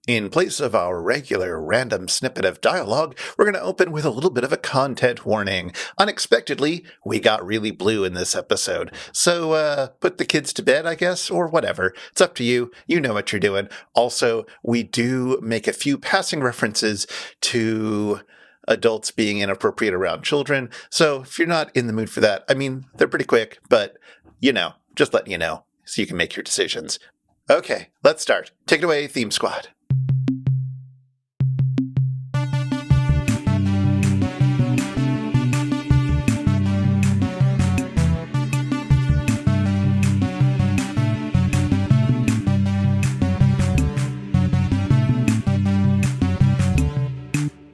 In place of our regular random snippet of dialogue, we're going to open with a little bit of a content warning. Unexpectedly, we got really blue in this episode. So, put the kids to bed, I guess, or whatever. It's up to you. You know what you're doing. Also, we do make a few passing references to adults being inappropriate around children. So if you're not in the mood for that, I mean, they're pretty quick, but, just letting you know so you can make your decisions. Okay, let's start. Take it away, Theme Squad.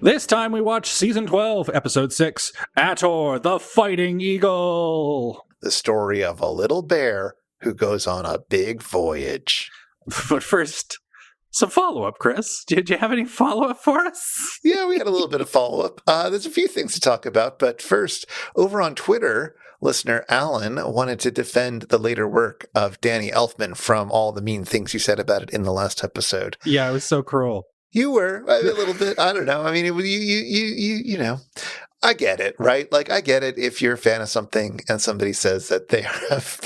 This time we watch Season 12, Episode 6, Ator, the Fighting Eagle. The story of a little bear who goes on a big voyage. But first, some follow-up, Chris. Did you have any follow-up for us? Yeah, we had a little bit of follow-up. There's a few things to talk about, but first, over on Twitter, listener Alan wanted to defend the later work of Danny Elfman from all the mean things you said about it in the last episode. Yeah, it was so cruel. You were a little bit. I don't know. I mean, you know. I get it, right? Like, I get it if you're a fan of something and somebody says that they have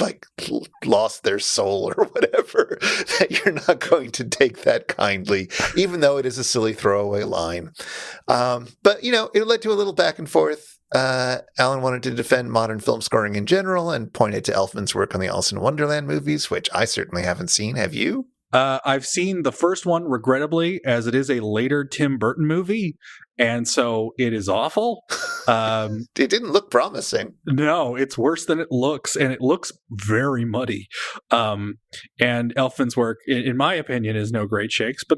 lost their soul or whatever, that you're not going to take that kindly, even though it is a silly throwaway line. But it led to a little back and forth. Alan wanted to defend modern film scoring in general and pointed to Elfman's work on the Alice in Wonderland movies, which I certainly haven't seen. Have you? I've seen the first one, regrettably, as it is a later Tim Burton movie, and so it is awful. It didn't look promising. No, it's worse than it looks, and it looks very muddy. And Elfman's work, in my opinion, is no great shakes, but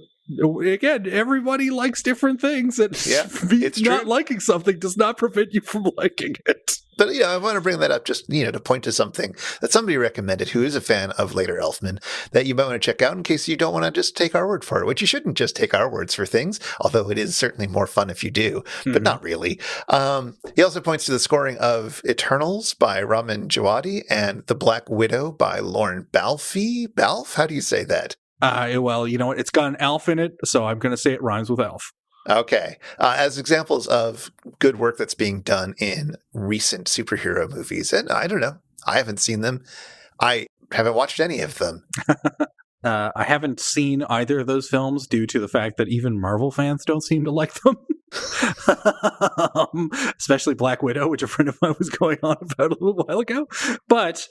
again, everybody likes different things, and it's not true. liking something does not prevent you from liking it. But, I want to bring that up just, to point to something that somebody recommended who is a fan of later Elfman that you might want to check out in case you don't want to just take our word for it, which you shouldn't just take our words for things, although it is certainly more fun if you do, but not really. He also points to the scoring of Eternals by Ramin Djawadi and The Black Widow by Lauren Balfe. Balfe? How do you say that? Well, you know what? It's got an elf in it, so I'm going to say it rhymes with elf. Okay. As examples of good work that's being done in recent superhero movies, and I don't know, I haven't seen them. I haven't watched any of them. I haven't seen either of those films due to the fact that even Marvel fans don't seem to like them. Especially Black Widow, which a friend of mine was going on about a little while ago. But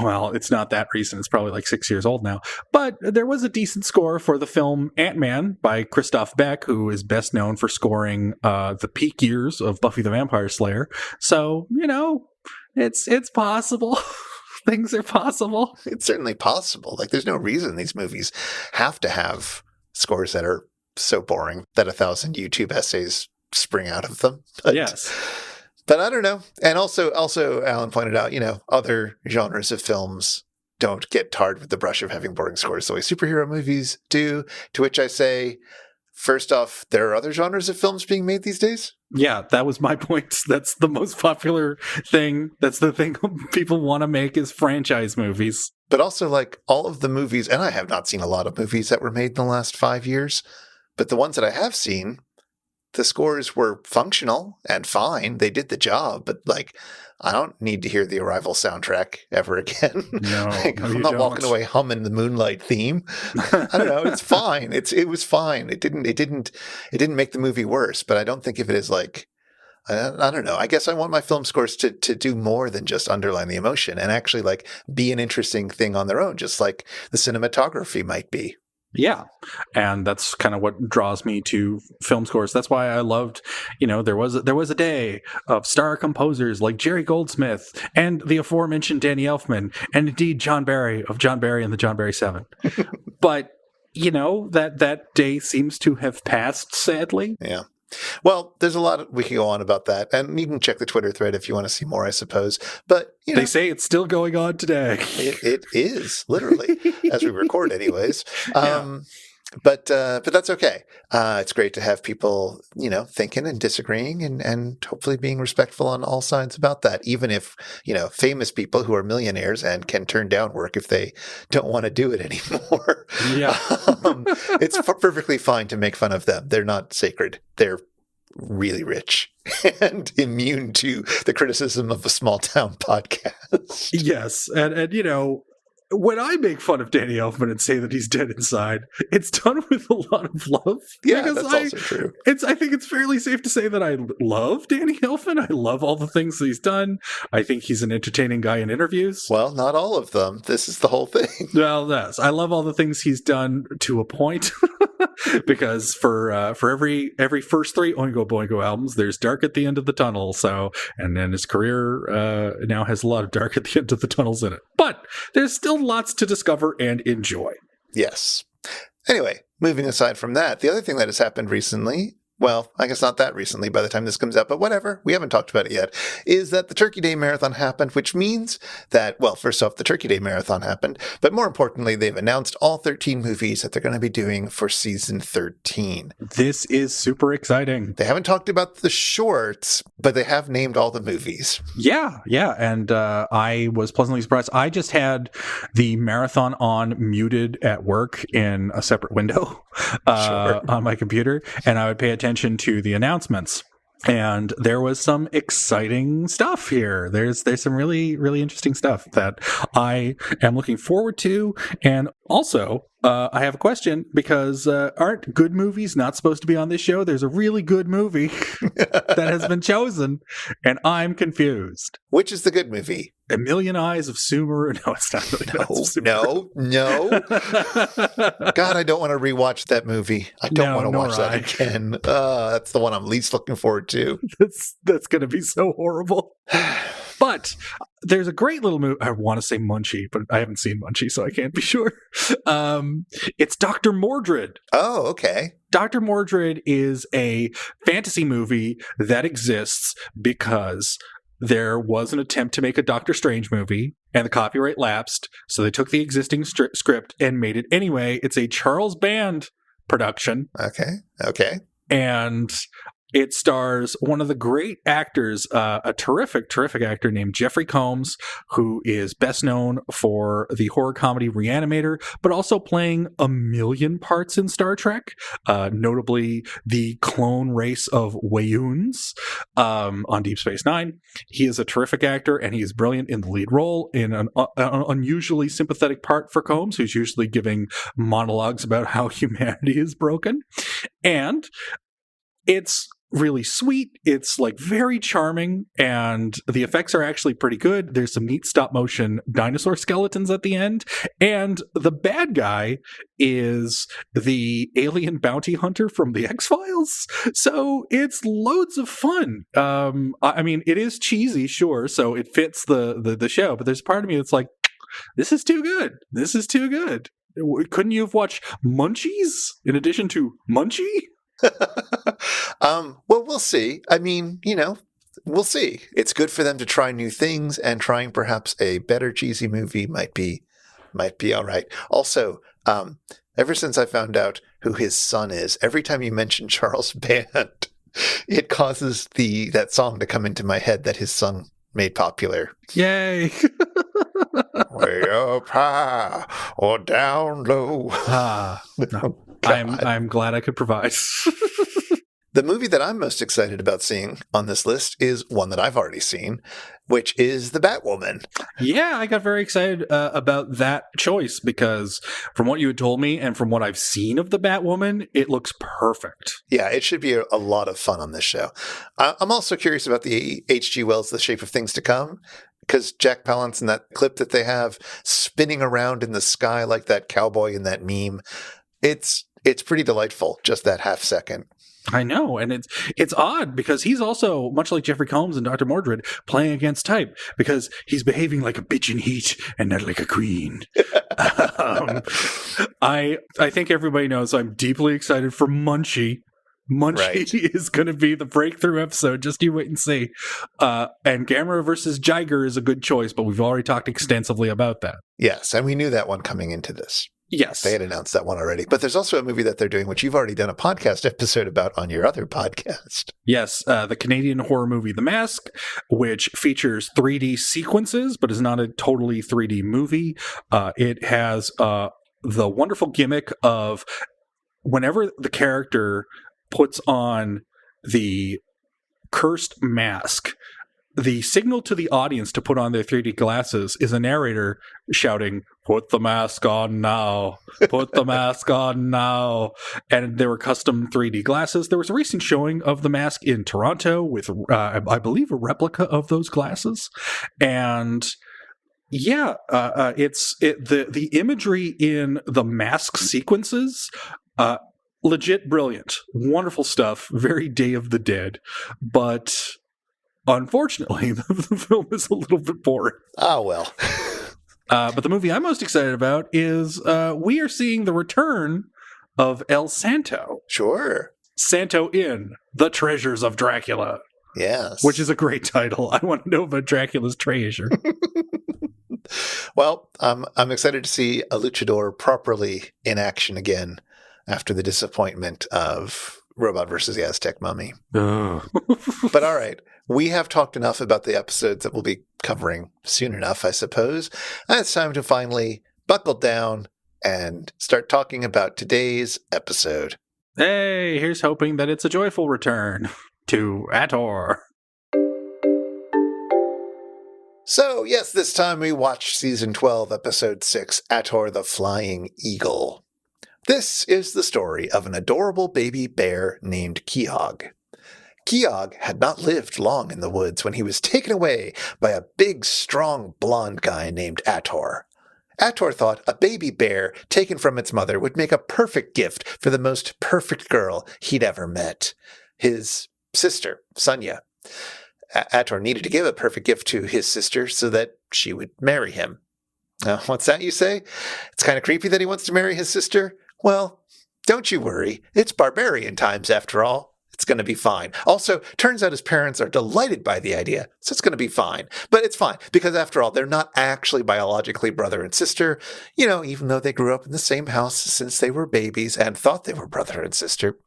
well, it's not that recent. It's probably like 6 years old now. But there was a decent score for the film Ant-Man by Christoph Beck, who is best known for scoring the peak years of Buffy the Vampire Slayer. So, it's possible. Things are possible. It's certainly possible. There's no reason these movies have to have scores that are so boring that 1,000 YouTube essays spring out of them. But, yes. But I don't know. And also Alan pointed out, other genres of films don't get tarred with the brush of having boring scores the way superhero movies do, to which I say, first off, there are other genres of films being made these days. Yeah, that was my point. That's the most popular thing. That's the thing people want to make is franchise movies. But also, all of the movies, and I have not seen a lot of movies that were made in the last 5 years, but the ones that I have seen, the scores were functional and fine. They did the job, but I don't need to hear the Arrival soundtrack ever again. No, I'm not walking away humming the Moonlight theme. I don't know. It's fine. It was fine. It didn't make the movie worse, but I don't think of it as I don't know. I guess I want my film scores to do more than just underline the emotion and actually be an interesting thing on their own, just like the cinematography might be. Yeah. And that's kind of what draws me to film scores. That's why I loved, there was a day of star composers like Jerry Goldsmith and the aforementioned Danny Elfman and indeed John Barry of John Barry and the John Barry 7. But, that day seems to have passed, sadly. Yeah. Well, there's a lot we can go on about that, and you can check the Twitter thread if you want to see more, I suppose. But they say it's still going on today. It is literally as we record, anyways. But that's okay. It's great to have people, thinking and disagreeing and hopefully being respectful on all sides about that. Even if, famous people who are millionaires and can turn down work if they don't want to do it anymore. Yeah. It's perfectly fine to make fun of them. They're not sacred. They're really rich and immune to the criticism of a small town podcast. Yes. And when I make fun of Danny Elfman and say that he's dead inside, it's done with a lot of love. Yeah, that's also true. I think it's fairly safe to say that I love Danny Elfman. I love all the things that he's done. I think he's an entertaining guy in interviews. Well, not all of them. This is the whole thing. Well, yes. I love all the things he's done to a point. Because for every first 3 Oingo Boingo albums, there's dark at the end of the tunnel. So, and then his career now has a lot of dark at the end of the tunnels in it. But there's still lots to discover and enjoy. Yes. Anyway, moving aside from that, the other thing that has happened recently, well, I guess not that recently by the time this comes out, but whatever, we haven't talked about it yet, is that the Turkey Day Marathon happened, which means that, well, first off, the Turkey Day Marathon happened, but more importantly, they've announced all 13 movies that they're going to be doing for season 13. This is super exciting. They haven't talked about the shorts, but they have named all the movies. Yeah. And I was pleasantly surprised. I just had the marathon on muted at work in a separate window on my computer, and I would pay attention to the announcements. And there was some exciting stuff here. There's some really, really interesting stuff that I am looking forward to. And also, I have a question, because aren't good movies not supposed to be on this show? There's a really good movie that has been chosen, and I'm confused. Which is the good movie? A Million Eyes of Sumer. No, it's not really. No. God, I don't want to rewatch that movie. I don't want to watch that again. That's the one I'm least looking forward to. That's going to be so horrible. But there's a great little movie. I want to say Munchie, but I haven't seen Munchie, so I can't be sure. It's Dr. Mordred. Oh, okay. Dr. Mordred is a fantasy movie that exists because there was an attempt to make a Doctor Strange movie, and the copyright lapsed, so they took the existing script and made it anyway. It's a Charles Band production. Okay. And it stars one of the great actors, a terrific actor named Jeffrey Combs, who is best known for the horror comedy Reanimator, but also playing a million parts in Star Trek, notably the clone race of Wayuns on Deep Space Nine. He is a terrific actor, and he is brilliant in the lead role in an unusually sympathetic part for Combs, who's usually giving monologues about how humanity is broken. And it's really sweet. It's like very charming, and the effects are actually pretty good. There's some neat stop motion dinosaur skeletons at the end, and the bad guy is the alien bounty hunter from the X-Files. So it's loads of fun. I mean, it is cheesy, sure, so it fits the show, but there's part of me that's like, this is too good. This is too good. Couldn't you have watched Munchies in addition to Munchie? Well, we'll see. I mean, we'll see. It's good for them to try new things, and trying perhaps a better cheesy movie might be all right. Also, ever since I found out who his son is, every time you mention Charles Band, it causes that song to come into my head that his son made popular. Yay! Way up high or down low. No. I'm glad I could provide. The movie that I'm most excited about seeing on this list is one that I've already seen, which is The Batwoman. Yeah, I got very excited about that choice, because from what you had told me and from what I've seen of The Batwoman, it looks perfect. Yeah, it should be a lot of fun on this show. I'm also curious about the H.G. Wells' The Shape of Things to Come, because Jack Palance in that clip that they have spinning around in the sky like that cowboy in that meme, it's pretty delightful, just that half second. I know, and it's odd, because he's also, much like Jeffrey Combs and Dr. Mordred, playing against type, because he's behaving like a bitch in heat and not like a queen. I think everybody knows I'm deeply excited for Munchie. Munchie is going to be the breakthrough episode. Just you wait and see. And Gamera versus Jiger is a good choice, but we've already talked extensively about that. Yes, and we knew that one coming into this. Yes. They had announced that one already. But there's also a movie that they're doing, which you've already done a podcast episode about on your other podcast. Yes, the Canadian horror movie The Mask, which features 3D sequences, but is not a totally 3D movie. It has the wonderful gimmick of whenever the character puts on the cursed mask, the signal to the audience to put on their 3D glasses is a narrator shouting, "Put the mask on now. Put the mask on now." And there were custom 3D glasses. There was a recent showing of The Mask in Toronto with, I believe, a replica of those glasses. And yeah, the imagery in the mask sequences, legit brilliant. Wonderful stuff. Very Day of the Dead. But unfortunately, the film is a little bit boring. Oh, well. But the movie I'm most excited about is we are seeing the return of El Santo. Sure. Santo Inn, The Treasures of Dracula. Yes. Which is a great title. I want to know about Dracula's treasure. Well, I'm excited to see a luchador properly in action again after the disappointment of Robot vs. the Aztec Mummy. But all right, we have talked enough about the episodes that we'll be covering soon enough, I suppose. And it's time to finally buckle down and start talking about today's episode. Hey, here's hoping that it's a joyful return to Ator. So, yes, this time we watched Season 12, Episode 6, Ator the Flying Eagle. This is the story of an adorable baby bear named Keogh. Keogh had not lived long in the woods when he was taken away by a big, strong, blonde guy named Ator. Ator thought a baby bear taken from its mother would make a perfect gift for the most perfect girl he'd ever met. His sister, Sonia. Ator needed to give a perfect gift to his sister so that she would marry him. What's that, you say? It's kind of creepy that he wants to marry his sister? Well, don't you worry. It's barbarian times after all. It's going to be fine. Also, turns out his parents are delighted by the idea, so it's going to be fine. But it's fine, because after all, they're not actually biologically brother and sister, even though they grew up in the same house since they were babies and thought they were brother and sister.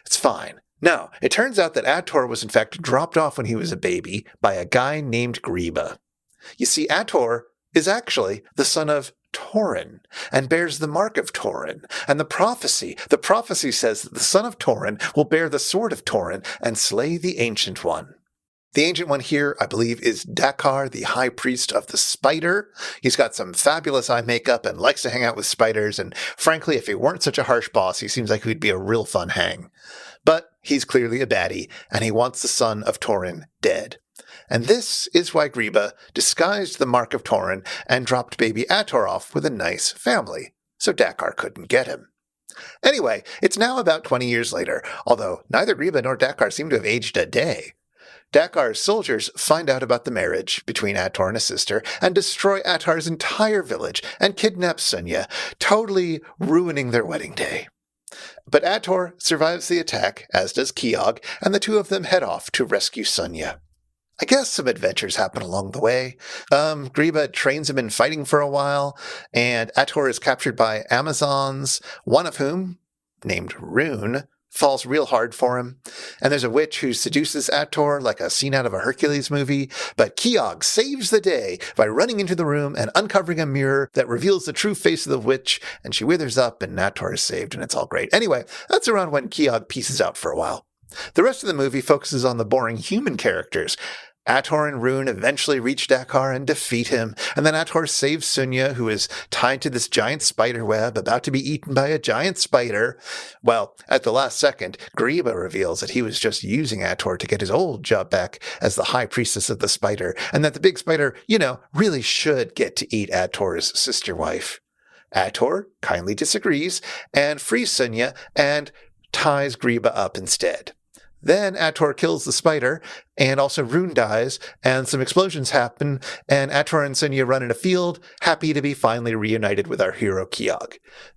It's fine. No, it turns out that Ator was in fact dropped off when he was a baby by a guy named Greba. You see, Ator is actually the son of Tauren, and bears the mark of Tauren. And the prophecy says that the son of Tauren will bear the sword of Tauren and slay the Ancient One. The Ancient One here, I believe, is Dakar, the High Priest of the Spider. He's got some fabulous eye makeup and likes to hang out with spiders, and frankly, if he weren't such a harsh boss, he seems like he'd be a real fun hang. But he's clearly a baddie, and he wants the son of Tauren dead. And this is why Greba disguised the mark of Tauren and dropped baby Ator off with a nice family, so Dakar couldn't get him. Anyway, it's now about 20 years later, although neither Greba nor Dakar seem to have aged a day. Dakar's soldiers find out about the marriage between Ator and his sister and destroy Ator's entire village and kidnap Sonia, totally ruining their wedding day. But Ator survives the attack, as does Keogh, and the two of them head off to rescue Sonia. I guess some adventures happen along the way. Greba trains him in fighting for a while, and Ator is captured by Amazons, one of whom, named Rune, falls real hard for him. And there's a witch who seduces Ator like a scene out of a Hercules movie, but Keogh saves the day by running into the room and uncovering a mirror that reveals the true face of the witch, and she withers up and Ator is saved, and it's all great. Anyway, that's around when Keogh pieces out for a while. The rest of the movie focuses on the boring human characters. Ator and Rune eventually reach Dakar and defeat him, and then Ator saves Sonia, who is tied to this giant spider web, about to be eaten by a giant spider. Well, at the last second, Greba reveals that he was just using Ator to get his old job back as the high priestess of the spider, and that the big spider, really should get to eat Ator's sister wife. Ator kindly disagrees and frees Sonia and ties Greba up instead. Then Ator kills the spider, and also Rune dies, and some explosions happen, and Ator and Sonia run in a field, happy to be finally reunited with our hero Keogh.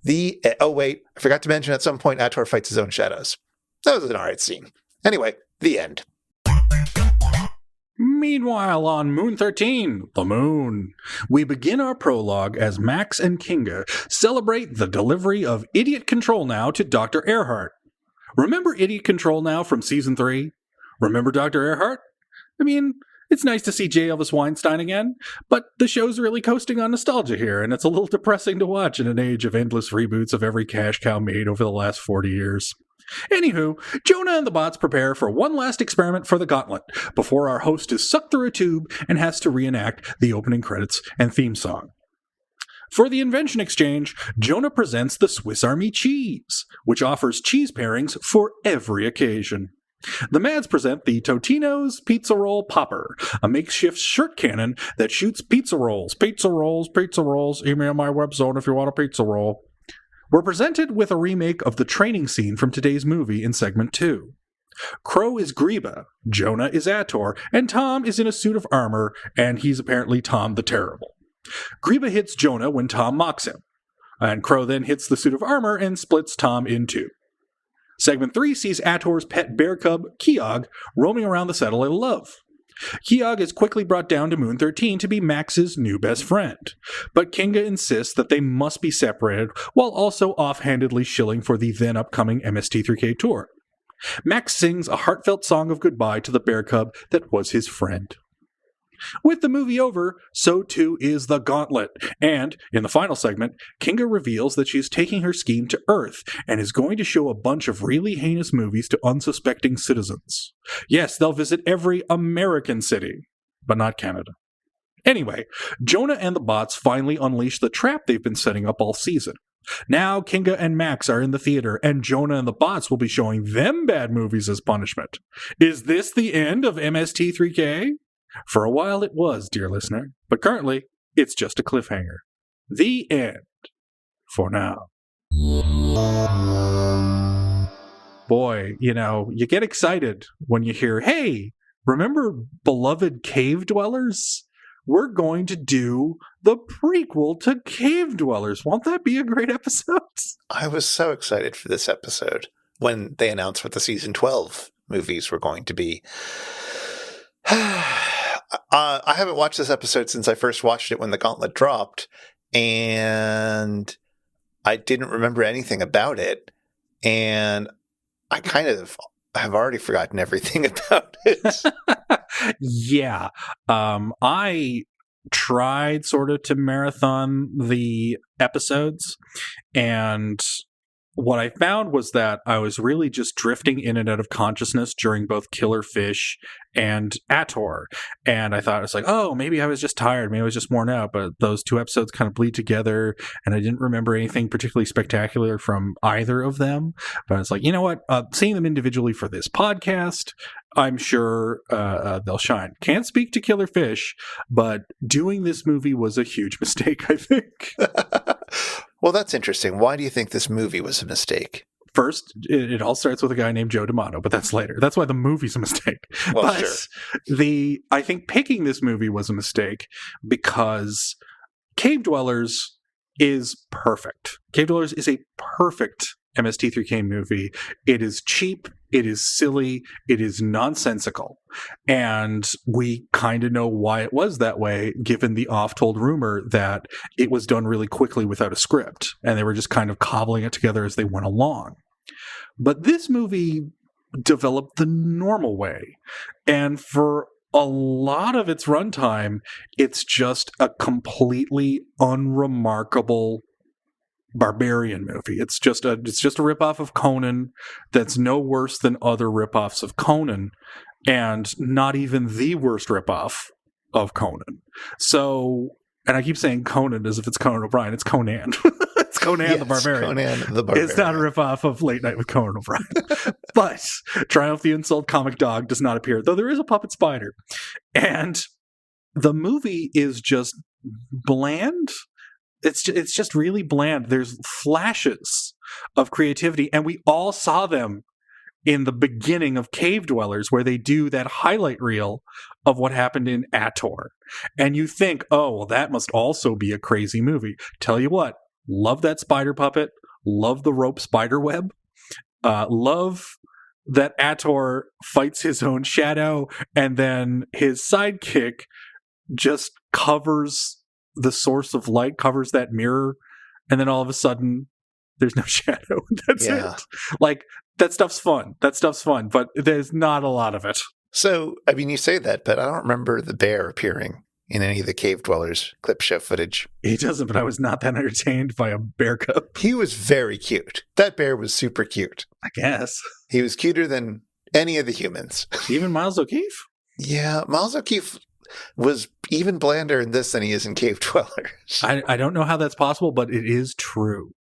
I forgot to mention at some point Ator fights his own shadows. That was an alright scene. Anyway, the end. Meanwhile, on Moon 13, the moon, we begin our prologue as Max and Kinga celebrate the delivery of Idiot Control Now to Dr. Earhart. Remember Idiot Control Now from Season 3? Remember Dr. Earhart? I mean, it's nice to see J. Elvis Weinstein again, but the show's really coasting on nostalgia here, and it's a little depressing to watch in an age of endless reboots of every cash cow made over the last 40 years. Anywho, Jonah and the bots prepare for one last experiment for the gauntlet, before our host is sucked through a tube and has to reenact the opening credits and theme song. For the invention exchange, Jonah presents the Swiss Army cheese, which offers cheese pairings for every occasion. The Mads present the Totino's Pizza Roll Popper, a makeshift shirt cannon that shoots pizza rolls. Pizza rolls, pizza rolls, email my web zone if you want a pizza roll. We're presented with a remake of the training scene from today's movie in segment 2. Crow is Greba, Jonah is Ator, and Tom is in a suit of armor, and he's apparently Tom the Terrible. Greba hits Jonah when Tom mocks him, and Crow then hits the suit of armor and splits Tom in two. Segment 3 sees Ator's pet bear cub, Keogh, roaming around the satellite of love. Keogh is quickly brought down to Moon 13 to be Max's new best friend, but Kinga insists that they must be separated while also offhandedly shilling for the then upcoming MST3K tour. Max sings a heartfelt song of goodbye to the bear cub that was his friend. With the movie over, so too is the gauntlet, and, in the final segment, Kinga reveals that she is taking her scheme to Earth and is going to show a bunch of really heinous movies to unsuspecting citizens. Yes, they'll visit every American city, but not Canada. Anyway, Jonah and the bots finally unleash the trap they've been setting up all season. Now Kinga and Max are in the theater, and Jonah and the bots will be showing them bad movies as punishment. Is this the end of MST3K? For a while it was, dear listener, but currently it's just a cliffhanger. The end. For now. Boy, you get excited when you hear, hey, remember Beloved Cave Dwellers? We're going to do the prequel to Cave Dwellers. Won't that be a great episode? I was so excited for this episode when they announced what the season 12 movies were going to be. I haven't watched this episode since I first watched it when the gauntlet dropped, and I didn't remember anything about it, and I kind of have already forgotten everything about it. Yeah. I tried sort of to marathon the episodes, and what I found was that I was really just drifting in and out of consciousness during both Killer Fish and Ator. And I thought, it's like, oh, maybe I was just tired. Maybe I was just worn out. But those two episodes kind of bleed together. And I didn't remember anything particularly spectacular from either of them. But it's like, you know what? Seeing them individually for this podcast, I'm sure they'll shine. Can't speak to Killer Fish, but doing this movie was a huge mistake, I think. Well, that's interesting. Why do you think this movie was a mistake? First, it all starts with a guy named Joe D'Amato, but that's later. That's why the movie's a mistake. Well, but sure. I think picking this movie was a mistake because Cave Dwellers is perfect. Cave Dwellers is a perfect MST3K movie. It is cheap, it is silly, it is nonsensical. And we kind of know why it was that way, given the oft-told rumor that it was done really quickly without a script, and they were just kind of cobbling it together as they went along. But this movie developed the normal way, and for a lot of its runtime, it's just a completely unremarkable barbarian movie. It's just a ripoff of Conan that's no worse than other ripoffs of Conan, and not even the worst ripoff of Conan. So, and I keep saying Conan as if it's Conan O'Brien. It's Conan. It's Conan the Barbarian. Conan the Barbarian. It's not a ripoff of Late Night with Conan O'Brien. But Triumph the Insult Comic Dog does not appear, though there is a puppet spider. And the movie is just bland. It's just really bland. There's flashes of creativity, and we all saw them in the beginning of Cave Dwellers, where they do that highlight reel of what happened in Ator. And you think, oh, well, that must also be a crazy movie. Tell you what, love that spider puppet, love the rope spider web, love that Ator fights his own shadow, and then his sidekick just covers the source of light, covers that mirror, and then all of a sudden there's no shadow. That's it. Like, that stuff's fun. But there's not a lot of it. So, I mean, you say that, but I don't remember the bear appearing in any of the Cave Dwellers clip show footage. He doesn't, but I was not that entertained by a bear cub. He was very cute. That bear was super cute. I guess. He was cuter than any of the humans. Even Miles O'Keefe? Yeah, Miles O'Keefe was even blander in this than he is in Cave Dwellers. I don't know how that's possible, but it is true.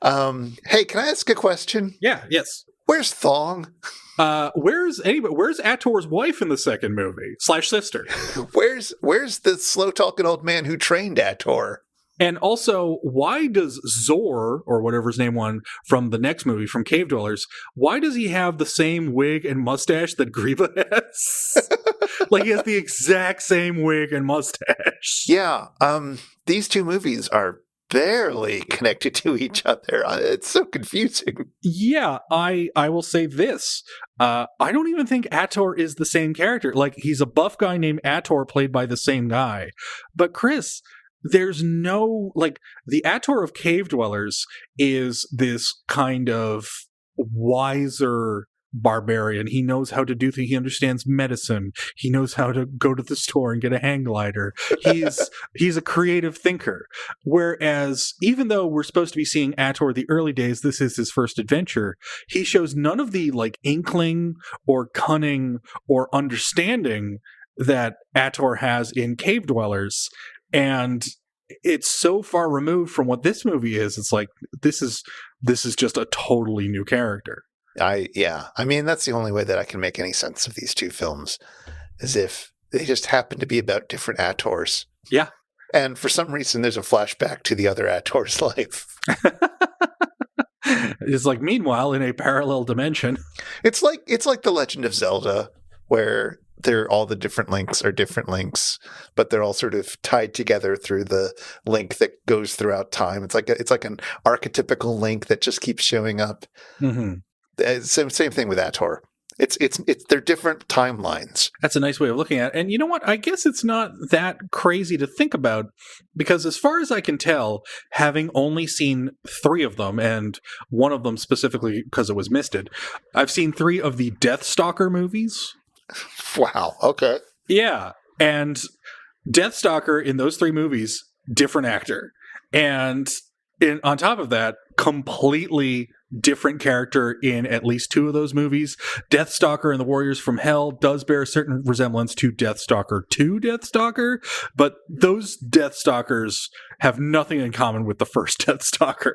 Hey, can I ask a question? Yeah, yes. Where's Thong? Where's Ator's wife in the second movie / sister? Where's the slow talking old man who trained Ator? And also, why does Zor, or whatever his name was from the next movie, from Cave Dwellers, why does he have the same wig and mustache that Greba has? Like, he has the exact same wig and mustache. Yeah, these two movies are barely connected to each other. It's so confusing. Yeah, I will say this. I don't even think Ator is the same character. Like, he's a buff guy named Ator played by the same guy. But Chris, there's no, like, the Ator of Cave Dwellers is this kind of wiser barbarian. He knows how to do things. He understands medicine. He knows how to go to the store and get a hang glider. He's a creative thinker. Whereas, even though we're supposed to be seeing Ator the early days, this is his first adventure, he shows none of the, like, inkling or cunning or understanding that Ator has in Cave Dwellers. And it's so far removed from what this movie is. It's like, this is just a totally new character. I mean, that's the only way that I can make any sense of these two films, is if they just happen to be about different Ators. Yeah. And for some reason, there's a flashback to the other Ator's life. It's like, meanwhile, in a parallel dimension. It's like The Legend of Zelda, where all the different links are different links, but they're all sort of tied together through the link that goes throughout time. It's like an archetypical link that just keeps showing up. Mm-hmm. Same thing with Ator. It's they're different timelines. That's a nice way of looking at it. And you know what? I guess it's not that crazy to think about, because as far as I can tell, having only seen 3 of them, and one of them specifically because it was misted, I've seen 3 of the Deathstalker movies. Wow. Okay. Yeah. And Deathstalker in those 3 movies, different actor. And on top of that, completely different character in at least 2 of those movies. Deathstalker and the Warriors from Hell does bear a certain resemblance to Deathstalker 2 Deathstalker, but those Deathstalkers have nothing in common with the first Deathstalker.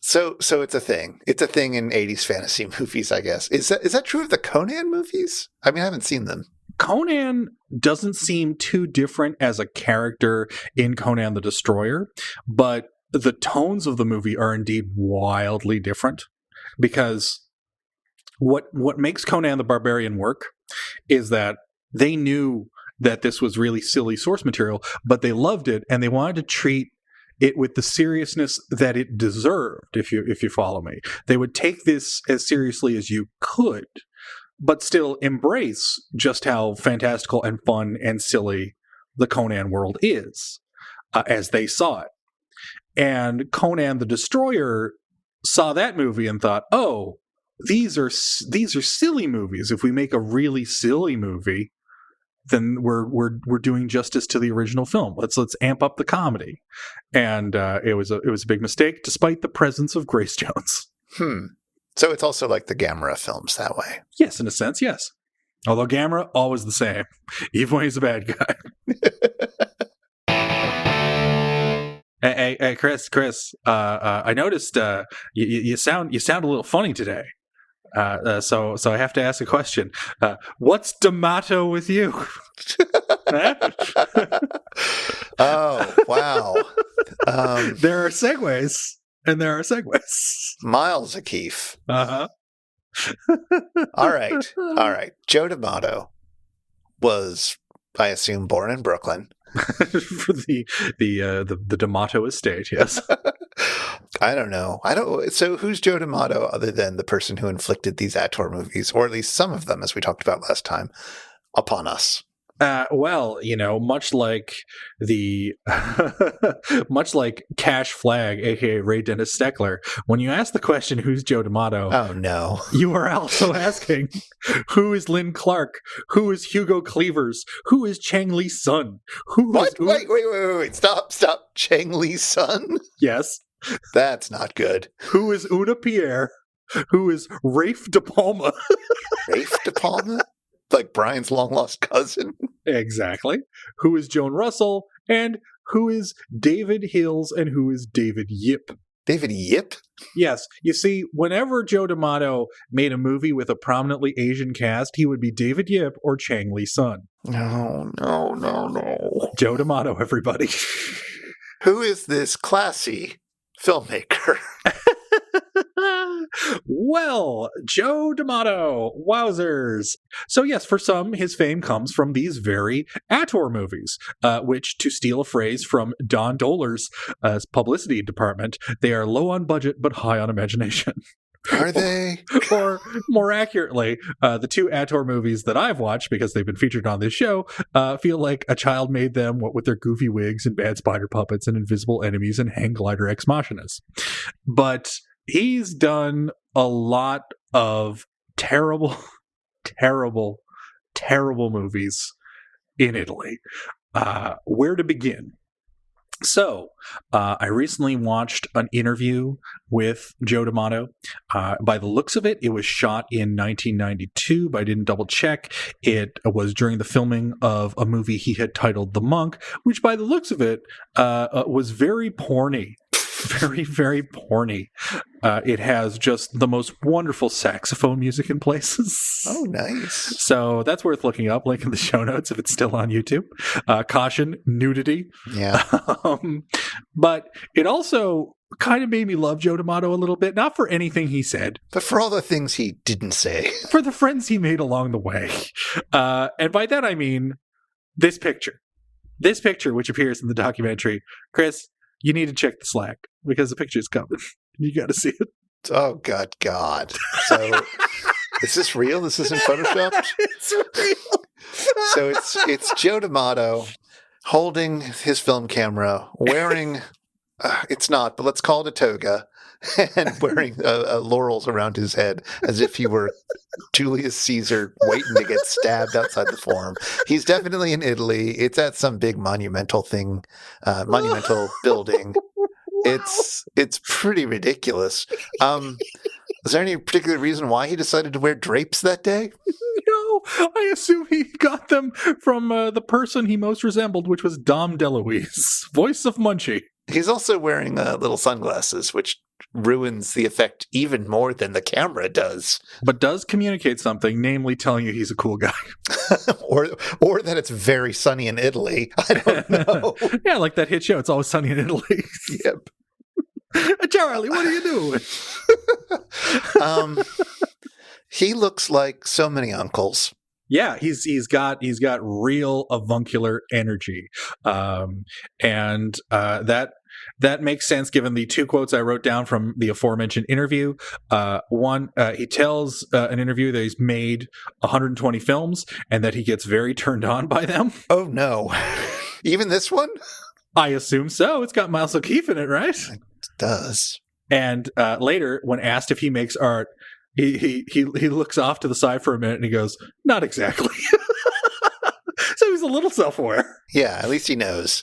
So it's a thing. It's a thing in 80s fantasy movies, I guess. Is that true of the Conan movies? I mean, I haven't seen them. Conan doesn't seem too different as a character in Conan the Destroyer, but the tones of the movie are indeed wildly different, because what makes Conan the Barbarian work is that they knew that this was really silly source material, but they loved it and they wanted to treat it with the seriousness that it deserved, if you follow me. They would take this as seriously as you could, but still embrace just how fantastical and fun and silly the Conan world is, as they saw it. And Conan the Destroyer saw that movie and thought, oh, these are silly movies. If we make a really silly movie, then we're doing justice to the original film. Let's amp up the comedy. And it was a big mistake, despite the presence of Grace Jones. So it's also like the Gamera films that way. Yes, in a sense, yes. Although Gamera, always the same, even when he's a bad guy. Hey, Chris. I noticed you sound a little funny today. So I have to ask a question. What's D'Amato with you? Oh, wow. There are segues, and there are segues. Miles O'Keefe. Uh-huh. All right. Joe D'Amato was, I assume, born in Brooklyn. For the D'Amato estate, yes. I don't know. So who's Joe D'Amato other than the person who inflicted these Ator movies, or at least some of them, as we talked about last time, upon us? Well, much like much like Cash Flag, aka Ray Dennis Steckler, when you ask the question, "Who's Joe D'Amato?" Oh no, you are also asking, "Who is Lynn Clark? Who is Hugo Cleavers? Who is Chang Lee's son? What? Wait! Stop! Chang Lee's son? Yes, that's not good. Who is Una Pierre? Who is Rafe De Palma? Rafe De Palma? Like Brian's long-lost cousin? Exactly. Who is Joan Russell? And who is David Hills? And who is David Yip? David Yip? Yes. You see, whenever Joe D'Amato made a movie with a prominently Asian cast, he would be David Yip or Chang Lee's son. No. Joe D'Amato, everybody. Who is this classy filmmaker? Well, Joe D'Amato, wowzers. So yes, for some, his fame comes from these very Ator movies, which, to steal a phrase from Don Dohler's publicity department, they are low on budget but high on imagination. Are they? Or more accurately, the two Ator movies that I've watched, because they've been featured on this show, feel like a child made them, what with their goofy wigs and bad spider puppets and invisible enemies and hang glider ex machinas. But he's done a lot of terrible movies in Italy. Where to begin? So, I recently watched an interview with Joe D'Amato. By the looks of it, it was shot in 1992, but I didn't double check. It was during the filming of a movie he had titled The Monk, which by the looks of it, was very porny. Very, very porny. It has just the most wonderful saxophone music in places. Oh, nice. So that's worth looking up. Link in the show notes if it's still on YouTube. Caution, nudity. Yeah. But it also kind of made me love Joe D'Amato a little bit. Not for anything he said, but for all the things he didn't say. For the friends he made along the way. And by that I mean this picture. This picture, which appears in the documentary. Chris, you need to check the Slack because the picture's coming. You got to see it. Oh, God. So, is this real? This isn't photoshopped? It's real. So, it's Joe D'Amato holding his film camera, wearing, it's not, but let's call it a toga, and wearing laurels around his head as if he were Julius Caesar waiting to get stabbed outside the Forum. He's definitely in Italy. It's at some big monumental thing, monumental building. It's pretty ridiculous. Is there any particular reason why he decided to wear drapes that day? No, I assume he got them from the person he most resembled, which was Dom DeLuise, voice of Munchie. He's also wearing little sunglasses, which ruins the effect even more than the camera does. But does communicate something, namely telling you he's a cool guy. or that it's very sunny in Italy. I don't know. Yeah, like that hit show, It's Always Sunny in Italy. Yep. Charlie, what are you doing? He looks like so many uncles. Yeah, he's got real avuncular energy, and that makes sense given the two quotes I wrote down from the aforementioned interview. One, he tells an interview that he's made 120 films and that he gets very turned on by them. Oh no, even this one? I assume so. It's got Miles O'Keefe in it, right? It does. And later, when asked if he makes art, he looks off to the side for a minute and he goes, "Not exactly." So he's a little self-aware. Yeah, at least he knows.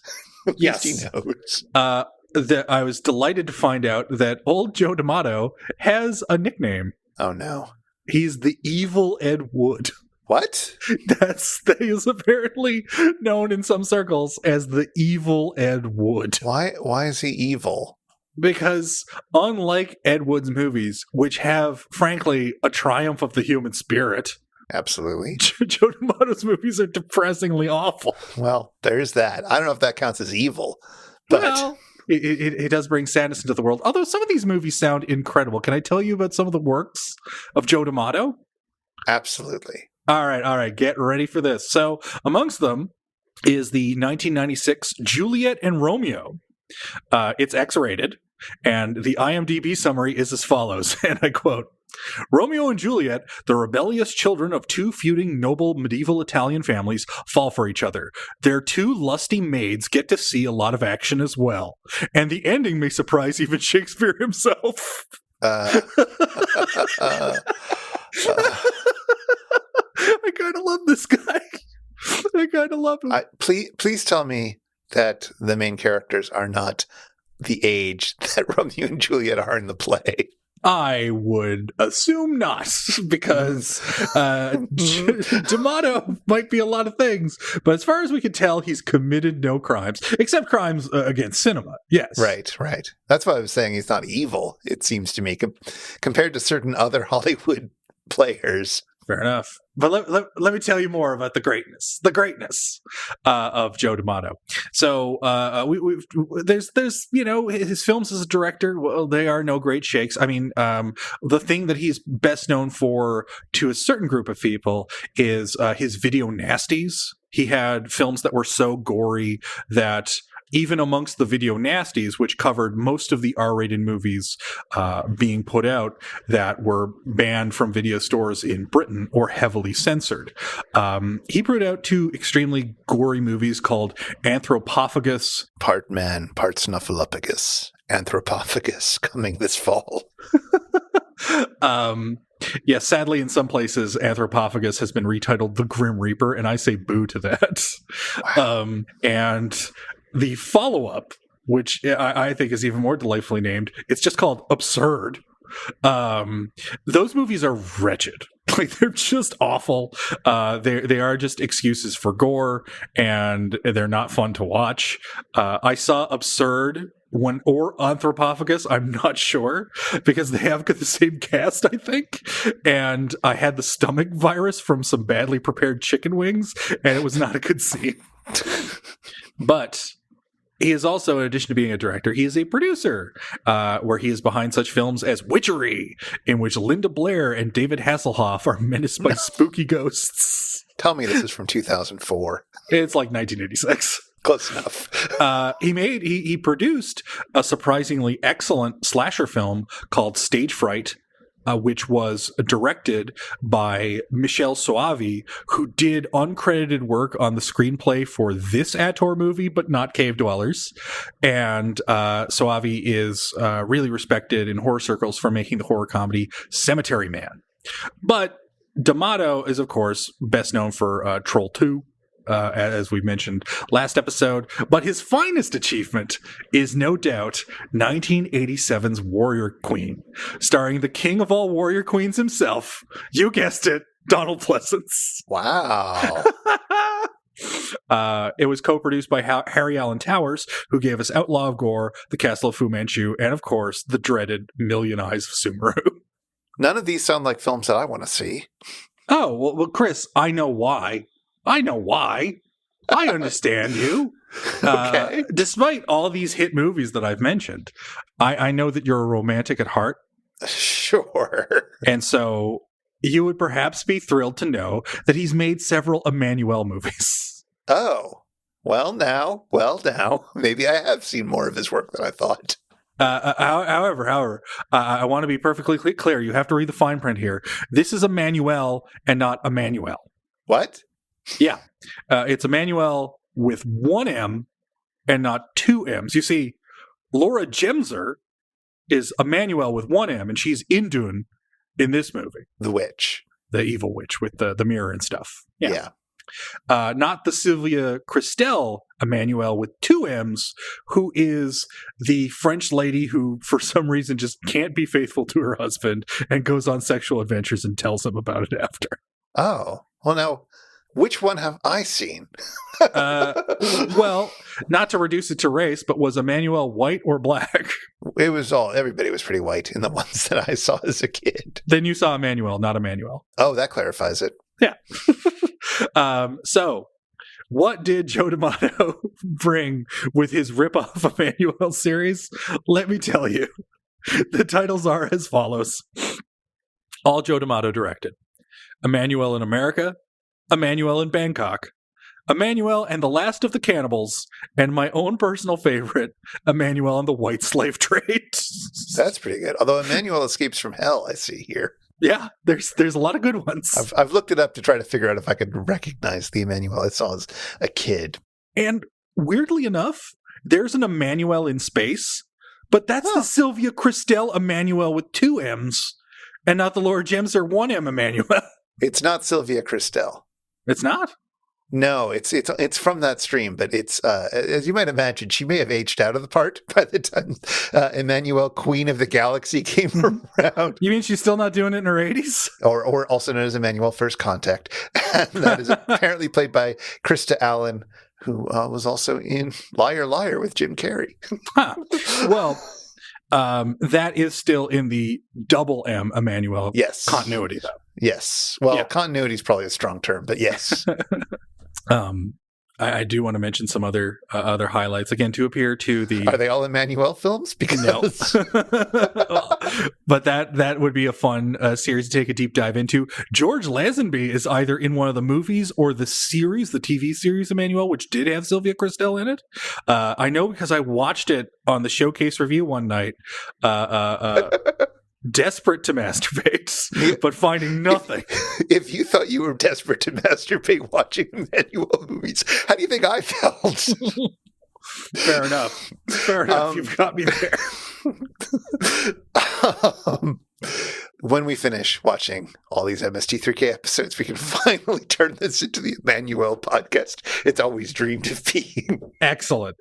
Yes, he knows. I was delighted to find out that old Joe D'Amato has a nickname. Oh no, he's the Evil Ed Wood. What? That is apparently known in some circles as the Evil Ed Wood. Why is he evil? Because unlike Ed Wood's movies, which have, frankly, a triumph of the human spirit, absolutely, Joe D'Amato's movies are depressingly awful. Well, there's that. I don't know if that counts as evil, but well, it does bring sadness into the world. Although some of these movies sound incredible. Can I tell you about some of the works of Joe D'Amato? Absolutely. All right. Get ready for this. So, amongst them is the 1996 Juliet and Romeo. It's X-rated, and the IMDb summary is as follows, and I quote, Romeo and Juliet, the rebellious children of two feuding noble medieval Italian families, fall for each other. Their two lusty maids get to see a lot of action as well. And the ending may surprise even Shakespeare himself. I kind of love this guy. I kind of love him. Please tell me that the main characters are not the age that Romeo and Juliet are in the play. I would assume not, because D'Amato might be a lot of things, but as far as we can tell, he's committed no crimes, except crimes against cinema. Yes. Right. That's why I was saying he's not evil, it seems to me, compared to certain other Hollywood players. Fair enough. But let me tell you more about the greatness of Joe D'Amato. So there's his films as a director. Well, they are no great shakes. I mean, the thing that he's best known for to a certain group of people is his video nasties. He had films that were so gory that even amongst the video nasties, which covered most of the R-rated movies being put out that were banned from video stores in Britain or heavily censored, he put out two extremely gory movies called Anthropophagus. Part man, part snuffleupagus. Anthropophagus, coming this fall. Yeah, sadly, in some places, Anthropophagus has been retitled The Grim Reaper, and I say boo to that. Wow. And the follow-up, which I think is even more delightfully named, it's just called Absurd. Those movies are wretched. Like, they're just awful. They are just excuses for gore, and they're not fun to watch. I saw Absurd or Anthropophagus, I'm not sure, because they have got the same cast, I think. And I had the stomach virus from some badly prepared chicken wings, and it was not a good scene. But he is also, in addition to being a director, he is a producer, where he is behind such films as Witchery, in which Linda Blair and David Hasselhoff are menaced by spooky ghosts. Tell me this is from 2004. It's like 1986. Close enough. He produced a surprisingly excellent slasher film called Stage Fright, which was directed by Michelle Soavi, who did uncredited work on the screenplay for this Ator movie, but not Cave Dwellers. And Soavi is really respected in horror circles for making the horror comedy Cemetery Man. But D'Amato is, of course, best known for Troll 2. As we mentioned last episode, but his finest achievement is no doubt 1987's Warrior Queen, starring the king of all warrior queens himself. You guessed it, Donald Pleasence. Wow. It was co-produced by Harry Alan Towers, who gave us Outlaw of Gore, The Castle of Fu Manchu, and of course, the dreaded Million Eyes of Sumeru. None of these sound like films that I want to see. Oh, well, Chris, I know why. I understand you. Okay. Despite all these hit movies that I've mentioned, I know that you're a romantic at heart. Sure. And so you would perhaps be thrilled to know that he's made several Emmanuel movies. Oh. Well, now. Maybe I have seen more of his work than I thought. However, I want to be perfectly clear. You have to read the fine print here. This is Emmanuel and not Emmanuel. What? Yeah. It's Emmanuel with one M and not two M's. You see, Laura Gemser is Emmanuel with one M, and she's Indun in this movie. The witch. The evil witch with the mirror and stuff. Yeah. Not the Sylvia Christel Emmanuel with two M's, who is the French lady who, for some reason, just can't be faithful to her husband and goes on sexual adventures and tells him about it after. Oh. Well, now, which one have I seen? Well, not to reduce it to race, but was Emmanuel white or black? Everybody was pretty white in the ones that I saw as a kid. Then you saw Emmanuel, not Emmanuel. Oh, that clarifies it. Yeah. So, what did Joe D'Amato bring with his ripoff Emmanuel series? Let me tell you. The titles are as follows. All Joe D'Amato directed. Emmanuel in America, Emmanuel in Bangkok, Emmanuel and the Last of the Cannibals, and my own personal favorite, Emmanuel and the White Slave Trade. That's pretty good. Although Emmanuel Escapes from Hell, I see here. Yeah, there's a lot of good ones. I've looked it up to try to figure out if I could recognize the Emmanuel I saw as a kid. And weirdly enough, there's an Emmanuel in space, but that's the Sylvia Christel Emmanuel with 2 M's, and not the Laura Gemser 1 M Emmanuel. It's not Sylvia Christel. It's not? No, it's from that stream, but it's as you might imagine, she may have aged out of the part by the time Emmanuel, Queen of the Galaxy, came around. You mean she's still not doing it in her 80s? Or also known as Emmanuel First Contact. And that is apparently played by Krista Allen, who was also in Liar Liar with Jim Carrey. Huh. Well, that is still in the double M Emmanuel continuity, though. Yes. Well, continuity is probably a strong term, but yes. I do want to mention some other highlights again to appear to the. Are they all Emmanuel films? Because no, but that would be a fun series to take a deep dive into. George Lazenby is either in one of the movies or the series, the TV series Emmanuel, which did have Sylvia Christel in it. I know because I watched it on the Showcase review one night. Desperate to masturbate, but finding nothing. If you thought you were desperate to masturbate watching Emmanuel movies, how do you think I felt? Fair enough. You've got me there. When we finish watching all these MST3K episodes, we can finally turn this into the Emmanuel podcast it's always dreamed of being. Excellent.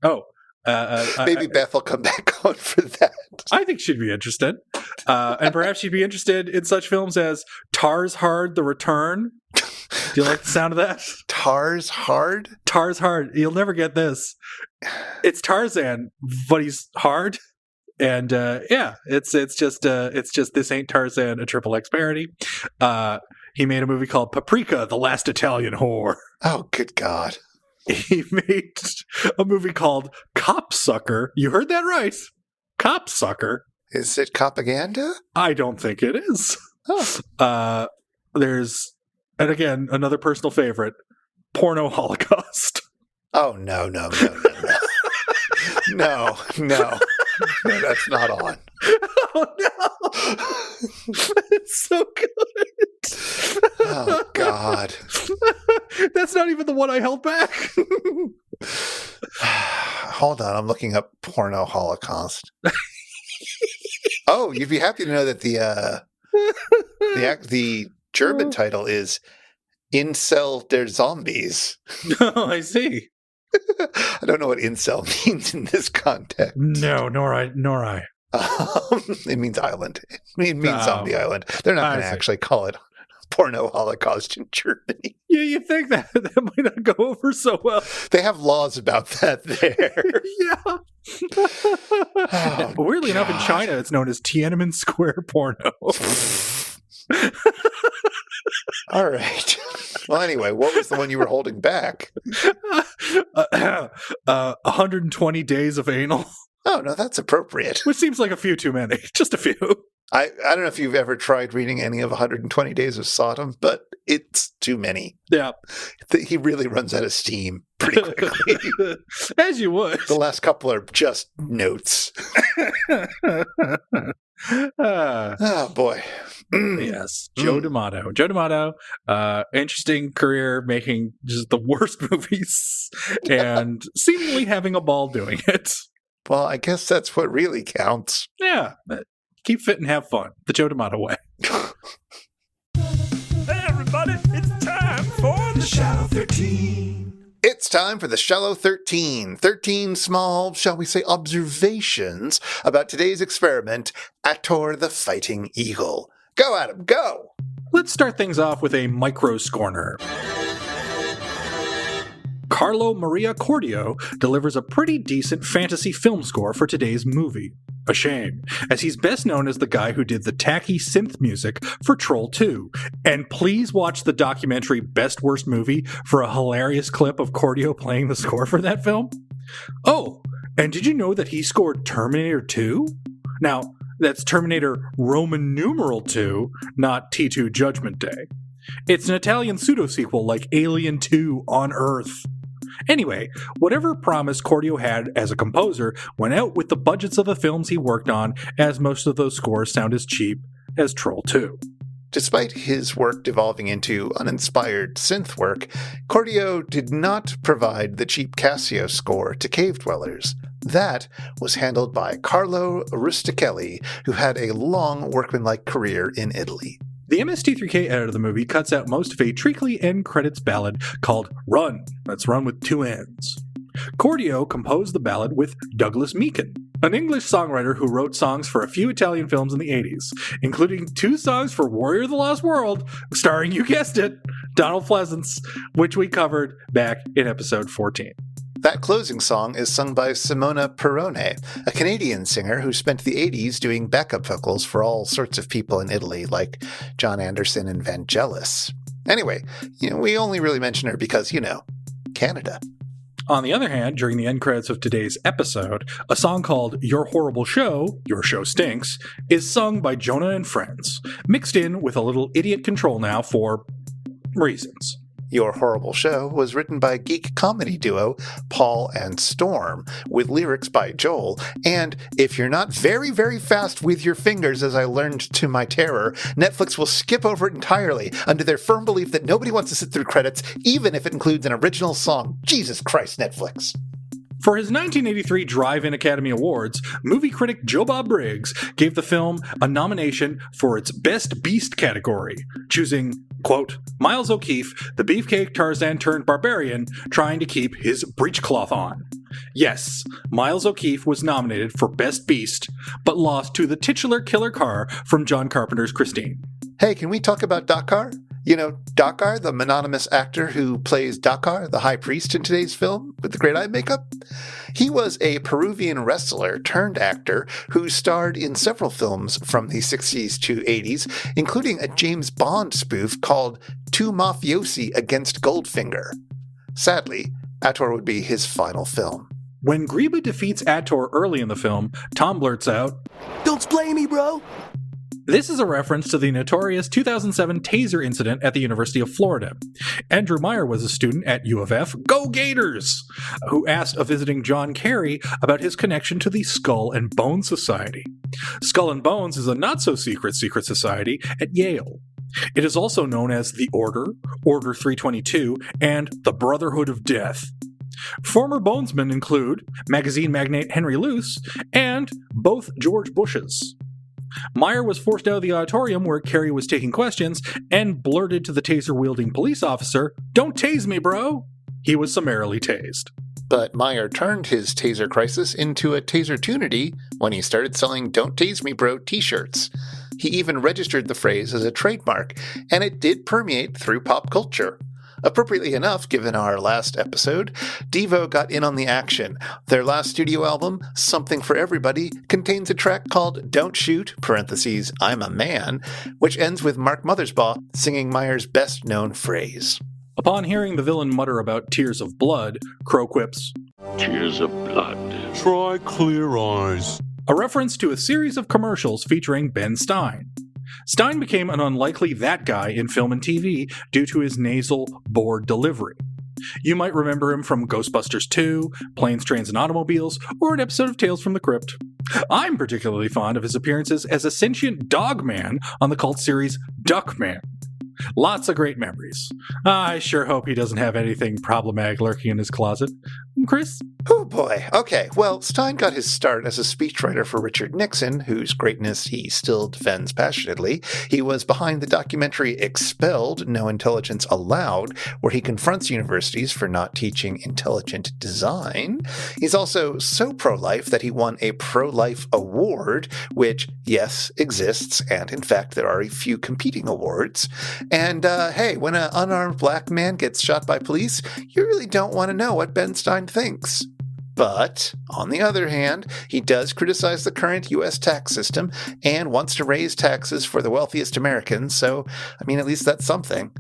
Oh, maybe Beth will come back on for that. I think she'd be interested. And perhaps she'd be interested in such films as Tars Hard, The Return. Do you like the sound of that? Tars Hard? Tars Hard. You'll never get this. It's Tarzan, but he's hard. And it's just This Ain't Tarzan, a XXX parody. He made a movie called Paprika, The Last Italian Whore. Oh, good God. He made a movie called Copsucker. You heard that right. Copsucker. Is it propaganda? I don't think it is. Oh. There's, and again, another personal favorite, Porno Holocaust. Oh, no. No, that's not on. Oh, no. It's so good. Oh, God. That's not even the one I held back. Hold on, I'm looking up Porno Holocaust. Oh, you'd be happy to know that the German title is Incel der Zombies. Oh, I see. I don't know what incel means in this context. No, nor I. It means island. It means zombie island. They're not going to actually call it Porno Holocaust in Germany. Yeah, you think that might not go over so well. They have laws about that there. Yeah. Weirdly enough, in China, it's known as Tiananmen Square porno. All right. Well, anyway, what was the one you were holding back? 120 days of anal. Oh, no, that's appropriate. Which seems like a few too many. Just a few. I don't know if you've ever tried reading any of 120 Days of Sodom, but it's too many. Yeah. He really runs out of steam pretty quickly. As you would. The last couple are just notes. Oh, boy. Yes. Joe D'Amato. Joe D'Amato, interesting career making just the worst movies and seemingly having a ball doing it. Well, I guess that's what really counts. Yeah. Keep fit and have fun. The Joe D'Amato way. Hey, everybody. It's time for the Shallow 13. It's time for the Shallow 13. 13 small, shall we say, observations about today's experiment, Ator the Fighting Eagle. Go, Adam, go! Let's start things off with a micro scorner. Carlo Maria Cordio delivers a pretty decent fantasy film score for today's movie. A shame, as he's best known as the guy who did the tacky synth music for Troll 2. And please watch the documentary Best Worst Movie for a hilarious clip of Cordio playing the score for that film. Oh, and did you know that he scored Terminator 2? Now, that's Terminator Roman numeral 2, not T2 Judgment Day. It's an Italian pseudo-sequel like Alien 2 on Earth. Anyway, whatever promise Cordio had as a composer went out with the budgets of the films he worked on, as most of those scores sound as cheap as Troll 2. Despite his work devolving into uninspired synth work, Cordio did not provide the cheap Casio score to Cave Dwellers. That was handled by Carlo Rustichelli, who had a long workmanlike career in Italy. The MST3K edit of the movie cuts out most of a treacly end credits ballad called Run. That's Run with 2 N's. Cordio composed the ballad with Douglas Meakin, an English songwriter who wrote songs for a few Italian films in the 80s, including 2 songs for Warrior of the Lost World, starring, you guessed it, Donald Pleasance, which we covered back in episode 14. That closing song is sung by Simona Perrone, a Canadian singer who spent the 80s doing backup vocals for all sorts of people in Italy, like John Anderson and Vangelis. Anyway, we only really mention her because, Canada. On the other hand, during the end credits of today's episode, a song called Your Horrible Show, Your Show Stinks, is sung by Jonah and Friends, mixed in with a little idiot control now for reasons. Your Horrible Show was written by geek comedy duo Paul and Storm, with lyrics by Joel, and if you're not very, very fast with your fingers, as I learned to my terror, Netflix will skip over it entirely under their firm belief that nobody wants to sit through credits, even if it includes an original song. Jesus Christ, Netflix. For his 1983 Drive-In Academy Awards, movie critic Joe Bob Briggs gave the film a nomination for its Best Beast category, choosing, quote, Miles O'Keefe, the beefcake Tarzan turned barbarian, trying to keep his breechcloth on. Yes, Miles O'Keefe was nominated for Best Beast, but lost to the titular killer car from John Carpenter's Christine. Hey, can we talk about Dakar? Dakar, the mononymous actor who plays Dakar, the high priest in today's film, with the great eye makeup? He was a Peruvian wrestler turned actor who starred in several films from the 60s to 80s, including a James Bond spoof called Two Mafiosi Against Goldfinger. Sadly, Ator would be his final film. When Greba defeats Ator early in the film, Tom blurts out, "Don't splay me, bro!" This is a reference to the notorious 2007 taser incident at the University of Florida. Andrew Meyer was a student at U of F, Go Gators, who asked a visiting John Kerry about his connection to the Skull and Bones Society. Skull and Bones is a not-so-secret secret society at Yale. It is also known as the Order, Order 322, and the Brotherhood of Death. Former bonesmen include magazine magnate Henry Luce and both George Bushes. Meyer was forced out of the auditorium where Kerry was taking questions and blurted to the taser-wielding police officer, "Don't tase me, bro!" He was summarily tased. But Meyer turned his taser crisis into a taser-tunity when he started selling Don't Tase Me Bro t-shirts. He even registered the phrase as a trademark, and it did permeate through pop culture. Appropriately enough, given our last episode, Devo got in on the action. Their last studio album, Something for Everybody, contains a track called Don't Shoot, parentheses, I'm a Man, which ends with Mark Mothersbaugh singing Meyer's best-known phrase. Upon hearing the villain mutter about tears of blood, Crow quips, Tears of blood. Try clear eyes. a reference to a series of commercials featuring Ben Stein. Stein became an unlikely that guy in film and TV due to his nasal, bored delivery. You might remember him from Ghostbusters 2, Planes, Trains, and Automobiles, or an episode of Tales from the Crypt. I'm particularly fond of his appearances as a sentient dog man on the cult series Duckman. Lots of great memories. I sure hope he doesn't have anything problematic lurking in his closet. Chris? Oh boy. Okay, well, Stein got his start as a speechwriter for Richard Nixon, whose greatness he still defends passionately. He was behind the documentary Expelled, No Intelligence Allowed, where he confronts universities for not teaching intelligent design. He's also so pro-life that he won a pro-life award, which, yes, exists, and in fact there are a few competing awards. And hey, when an unarmed black man gets shot by police, you really don't want to know what Ben Stein thinks. But, on the other hand, he does criticize the current U.S. tax system and wants to raise taxes for the wealthiest Americans, so, I mean, at least that's something.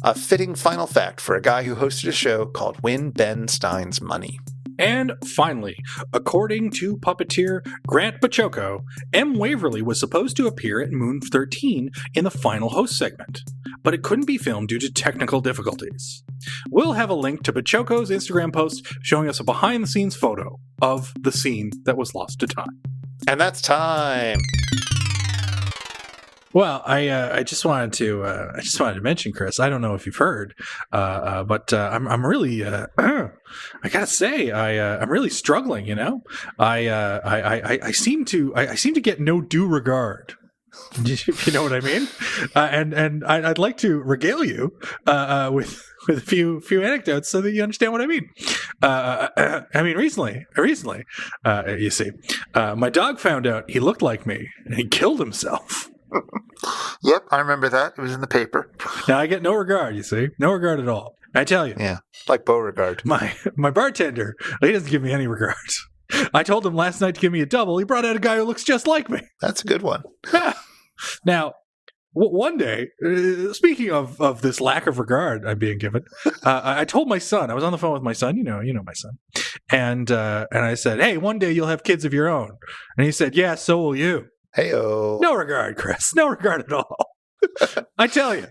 A fitting final fact for a guy who hosted a show called Win Ben Stein's Money. And finally, according to puppeteer Grant Baciocco, M. Waverly was supposed to appear at Moon 13 in the final host segment, but it couldn't be filmed due to technical difficulties. We'll have a link to Baciocco's Instagram post showing us a behind-the-scenes photo of the scene that was lost to time. And that's time. Well, I just wanted to mention, Chris. I don't know if you've heard, but I'm really I gotta say I'm really struggling. You know, I seem to get no due regard. If you know what I mean, and I'd like to regale you with a few anecdotes so that you understand what I mean. I mean, recently, you see, my dog found out he looked like me and he killed himself. Yep, I remember that. It was in the paper. Now I get no regard, you see. No regard at all. I tell you. Yeah, like Beauregard. My bartender, he doesn't give me any regard. I told him last night to give me a double. He brought out a guy who looks just like me. That's a good one. Now, one day, speaking of this lack of regard I'm being given, I told my son, I was on the phone with my son, you know my son, and I said, hey, one day you'll have kids of your own. And he said, yeah, so will you. Hey-o. No regard, Chris. No regard at all. I tell you,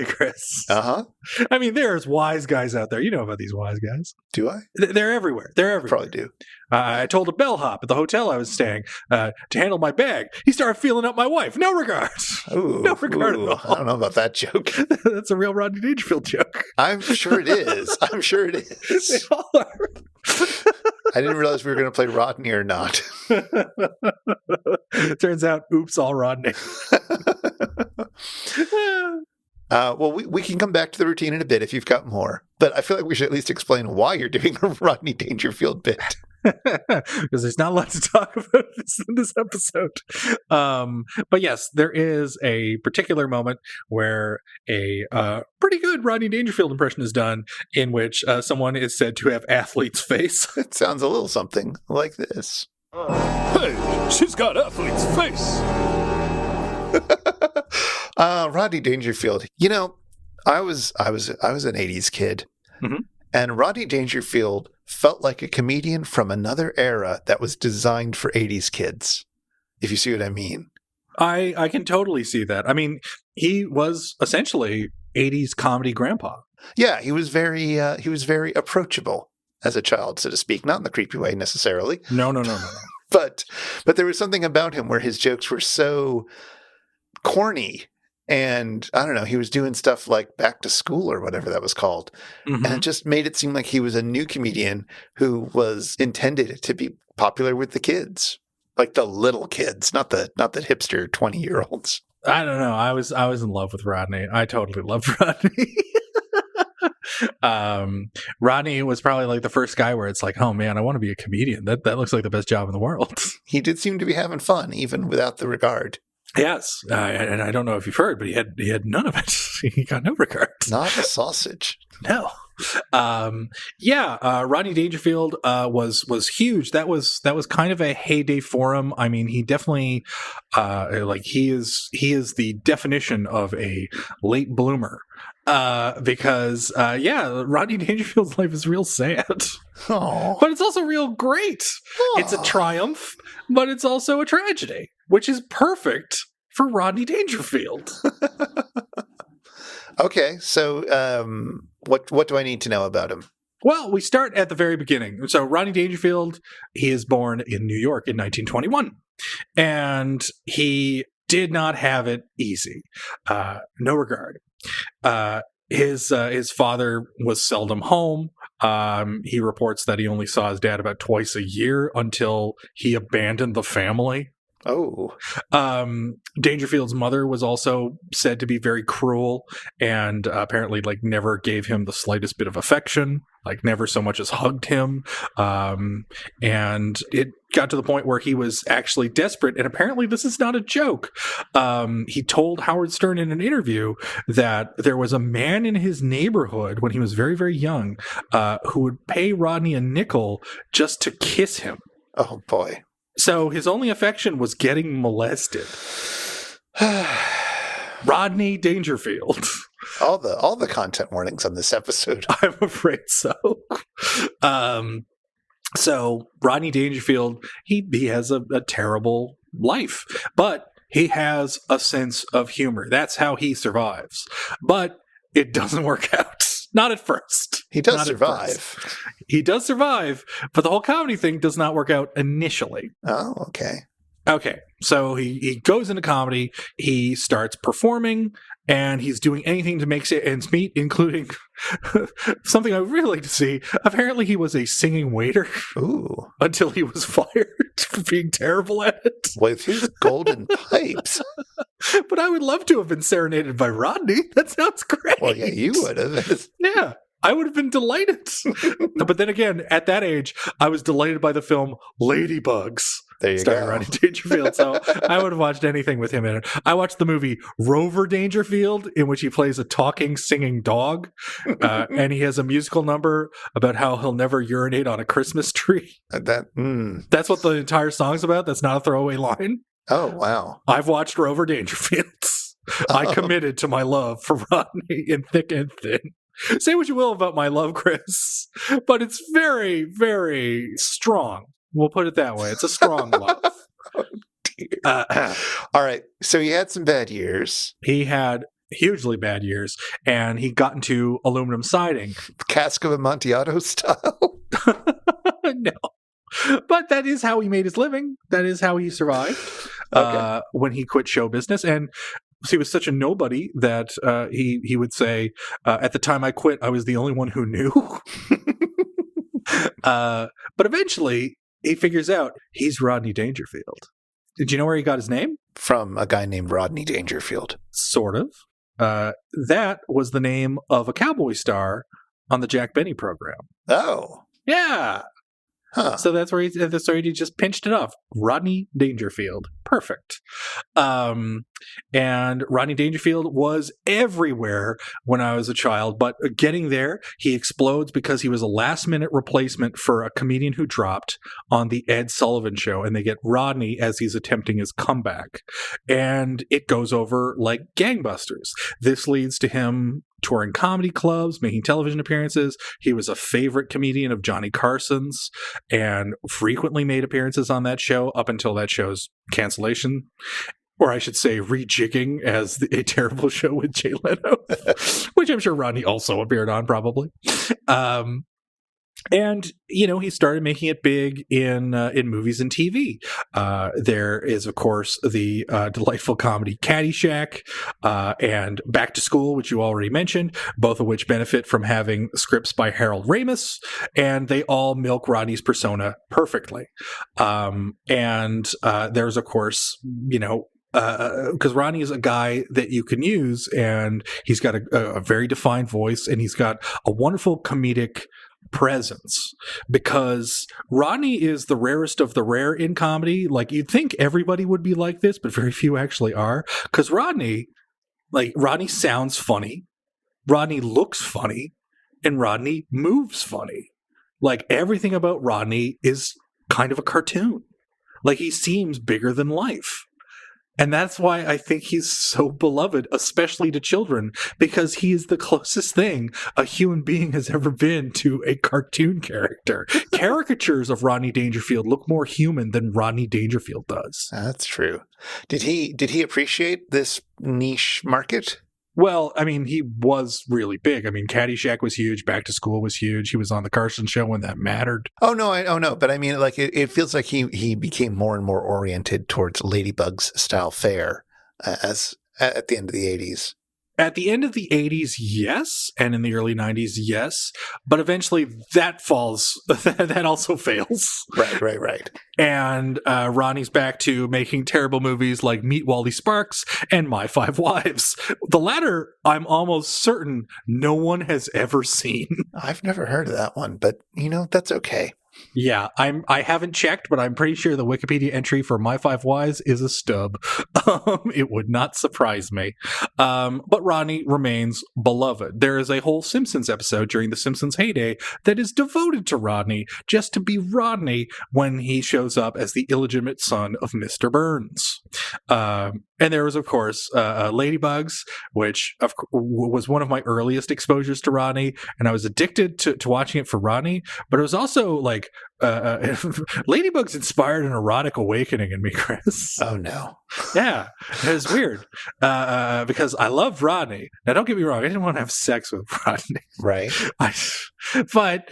Chris. Uh-huh. I mean, there's wise guys out there. You know about these wise guys. Do I? They're everywhere. Probably do. I told a bellhop at the hotel I was staying to handle my bag. He started feeling up my wife. No regard. Ooh, no regard at all. I don't know about that joke. That's a real Rodney Dangerfield joke. I'm sure it is. They all are. I didn't realize we were going to play Rodney or not. Turns out, oops, all Rodney. Well, we can come back to the routine in a bit if you've got more. But I feel like we should at least explain why you're doing a Rodney Dangerfield bit. Because there's not a lot to talk about in this episode. But yes, there is a particular moment where a pretty good Rodney Dangerfield impression is done in which someone is said to have athlete's face. It sounds a little something like this. Hey, she's got athlete's face. Rodney Dangerfield. You know, I was an 80s kid. Mm-hmm. And Rodney Dangerfield felt like a comedian from another era that was designed for 80s kids, if you see what I mean. I can totally see that. I mean, he was essentially 80s comedy grandpa. Yeah, he was very approachable as a child, so to speak. Not in the creepy way necessarily. No. But there was something about him where his jokes were so corny. And I don't know, he was doing stuff like Back to School or whatever that was called. Mm-hmm. And it just made it seem like he was a new comedian who was intended to be popular with the kids, like the little kids, not the hipster 20-year-olds. I don't know. I was in love with Rodney. I totally loved Rodney. Rodney was probably like the first guy where it's like, oh man, I want to be a comedian. That looks like the best job in the world. He did seem to be having fun, even without the regard. Yes, and I don't know if you've heard, but he had none of it. He got no regard. Not a sausage. No. Rodney Dangerfield was huge. That was kind of a heyday for him. I mean, he definitely he is the definition of a late bloomer. Because Rodney Dangerfield's life is real sad. Aww. But it's also real great. Aww. It's a triumph, but it's also a tragedy, which is perfect for Rodney Dangerfield. Okay, so what do I need to know about him? Well, we start at the very beginning. So Rodney Dangerfield, he is born in New York in 1921, and he did not have it easy. No regard. His father was seldom home. He reports that he only saw his dad about twice a year until he abandoned the family. Oh. Dangerfield's mother was also said to be very cruel and apparently never gave him the slightest bit of affection, never so much as hugged him. And it got to the point where he was actually desperate. And apparently this is not a joke. He told Howard Stern in an interview that there was a man in his neighborhood when he was very, very young, who would pay Rodney a nickel just to kiss him. Oh boy. So his only affection was getting molested. Rodney Dangerfield. All the content warnings on this episode. I'm afraid so. So Rodney Dangerfield, he has a terrible life, but he has a sense of humor. That's how he survives. But it doesn't work out. Not at first. He does Not at survive. first. He does survive, but the whole comedy thing does not work out initially. Oh, okay. Okay, so he goes into comedy, he starts performing, and he's doing anything to make ends meet, including something I would really like to see. Apparently he was a singing waiter Ooh. until he was fired for being terrible at it. With his golden pipes. But I would love to have been serenaded by Rodney. That sounds great. Well, yeah, you would have. Yeah, I would have been delighted. But then again, at that age, I was delighted by the film Ladybugs. There you Starring go. Rodney Dangerfield, so I would have watched anything with him in it. I watched the movie Rover Dangerfield, in which he plays a talking, singing dog, and he has a musical number about how he'll never urinate on a Christmas tree. That's what the entire song's about. That's not a throwaway line. Oh, wow. I've watched Rover Dangerfield. I committed to my love for Rodney in thick and thin. Say what you will about my love, Chris, but it's very, very strong. We'll put it that way. It's a strong love. All right. So he had some bad years. He had hugely bad years, and he got into aluminum siding. Cask of Amontillado style. No. But that is how he made his living. That is how he survived when he quit show business. And he was such a nobody that he would say, at the time I quit, I was the only one who knew. But eventually, he figures out he's Rodney Dangerfield. Did you know where he got his name? From a guy named Rodney Dangerfield. Sort of. That was the name of a cowboy star on the Jack Benny program. Oh. Yeah. Huh. So that's where he just pinched it off. Rodney Dangerfield. Perfect. And Rodney Dangerfield was everywhere when I was a child, but getting there, he explodes because he was a last-minute replacement for a comedian who dropped on the Ed Sullivan Show, and they get Rodney as he's attempting his comeback. And it goes over like gangbusters. This leads to him touring comedy clubs, making television appearances. He was a favorite comedian of Johnny Carson's and frequently made appearances on that show up until that show's cancellation. Or I should say rejigging as a terrible show with Jay Leno, which I'm sure Rodney also appeared on probably. And, you know, he started making it big in movies and TV. There is, of course, the delightful comedy Caddyshack and Back to School, which you already mentioned, both of which benefit from having scripts by Harold Ramis, and they all milk Rodney's persona perfectly. And there's, of course, you know, because Rodney is a guy that you can use, and he's got a very defined voice, and he's got a wonderful comedic presence, because Rodney is the rarest of the rare in comedy. Like, you'd think everybody would be like this, but very few actually are, because Rodney sounds funny, Rodney looks funny, and Rodney moves funny. Like, everything about Rodney is kind of a cartoon. Like, he seems bigger than life. And that's why I think he's so beloved, especially to children, because he is the closest thing a human being has ever been to a cartoon character. Caricatures of Rodney Dangerfield look more human than Rodney Dangerfield does. That's true. Did he appreciate this niche market? Well, I mean, he was really big. I mean, Caddyshack was huge. Back to School was huge. He was on the Carson Show when that mattered. Oh no! But I mean, like, it feels like he became more and more oriented towards Ladybug's style fare as at the end of the 80s. At the end of the 80s, yes. And in the early 90s, yes. But eventually that falls. That also fails. Right. And Ronnie's back to making terrible movies like Meet Wally Sparks and My Five Wives. The latter, I'm almost certain no one has ever seen. I've never heard of that one, but, you know, that's okay. Yeah, I haven't checked, but I'm pretty sure the Wikipedia entry for My Five Wives is a stub. It would not surprise me. But Rodney remains beloved. There is a whole Simpsons episode during the Simpsons heyday that is devoted to Rodney, just to be Rodney when he shows up as the illegitimate son of Mr. Burns. And there was, of course, Ladybugs, which was one of my earliest exposures to Rodney, and I was addicted to watching it for Rodney. But it was also like Ladybugs inspired an erotic awakening in me, Chris. Oh no. Yeah, it was weird because I loved Rodney. Now, don't get me wrong, I didn't want to have sex with Rodney, Right. but